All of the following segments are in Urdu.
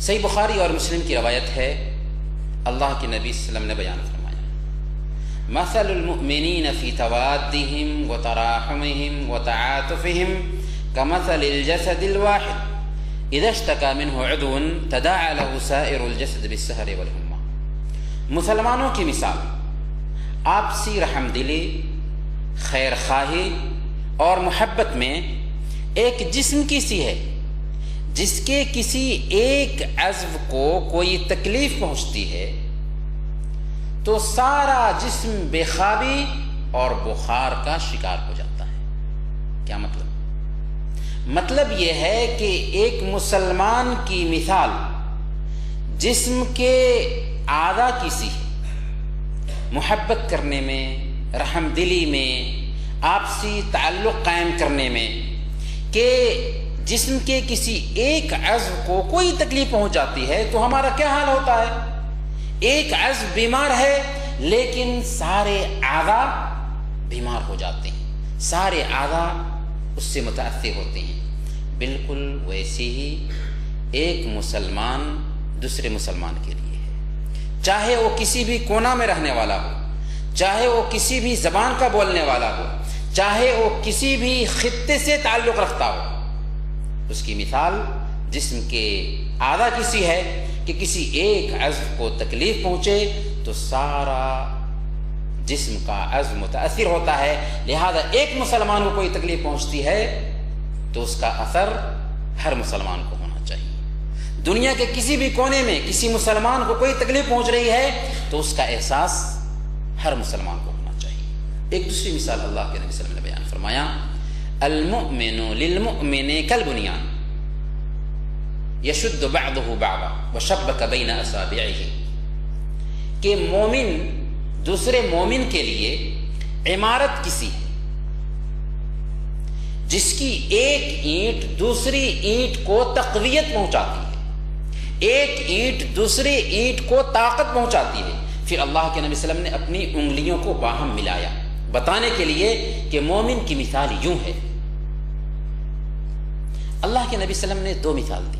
صحیح بخاری اور مسلم کی روایت ہے، اللہ کے نبی صلی اللہ علیہ وسلم نے بیان فرمایا، مثل المؤمنین فی توادہم وتراحمہم وتعاطفہم کمثل الجسد الواحد اذا اشتکى منہ عضو تداعى له سائر الجسد بالسہر والحمى۔ مسلمانوں کی مثال آپسی رحم دلی، خیر خواہی اور محبت میں ایک جسم کی سی ہے، جس کے کسی ایک عضو کو کوئی تکلیف پہنچتی ہے تو سارا جسم بے خوابی اور بخار کا شکار ہو جاتا ہے۔ کیا مطلب؟ مطلب یہ ہے کہ ایک مسلمان کی مثال جسم کے اعضاء کی سی ہے، محبت کرنے میں، رحم دلی میں، آپسی تعلق قائم کرنے میں، کہ جسم کے کسی ایک عضو کو کوئی تکلیف پہنچ جاتی ہے تو ہمارا کیا حال ہوتا ہے؟ ایک عضو بیمار ہے لیکن سارے اعضاء بیمار ہو جاتے ہیں، سارے اعضاء اس سے متاثر ہوتے ہیں۔ بالکل ویسے ہی ایک مسلمان دوسرے مسلمان کے لیے ہے، چاہے وہ کسی بھی کونا میں رہنے والا ہو، چاہے وہ کسی بھی زبان کا بولنے والا ہو، چاہے وہ کسی بھی خطے سے تعلق رکھتا ہو، اس کی مثال جسم کے اعضاء کی سی ہے کہ کسی ایک عضو کو تکلیف پہنچے تو سارا جسم کا عضو متاثر ہوتا ہے۔ لہذا ایک مسلمان کو کوئی تکلیف پہنچتی ہے تو اس کا اثر ہر مسلمان کو ہونا چاہیے۔ دنیا کے کسی بھی کونے میں کسی مسلمان کو کوئی تکلیف پہنچ رہی ہے تو اس کا احساس ہر مسلمان کو ہونا چاہیے۔ ایک دوسری مثال اللہ کے نبی صلی اللہ علیہ وسلم نے بیان فرمایا، المؤمن للمؤمن کالبنیان یشد بعضہ بعضا وشبک بین اصابعہ، کہ مومن دوسرے مومن کے لیے عمارت کسی ہے، جس کی ایک اینٹ دوسری اینٹ کو تقویت پہنچاتی ہے، ایک اینٹ دوسری اینٹ کو طاقت پہنچاتی ہے۔ پھر اللہ کے نبی صلی اللہ علیہ وسلم نے اپنی انگلیوں کو باہم ملایا بتانے کے لیے کہ مومن کی مثال یوں ہے۔ اللہ کے نبی صلی اللہ علیہ وسلم نے دو مثال دی،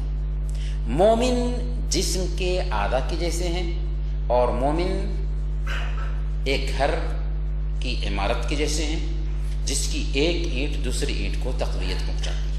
مومن جسم کے اعضاء کے جیسے ہیں اور مومن ایک گھر کی عمارت کے جیسے ہیں جس کی ایک اینٹ دوسری اینٹ کو تقویت پہنچاتی ہے۔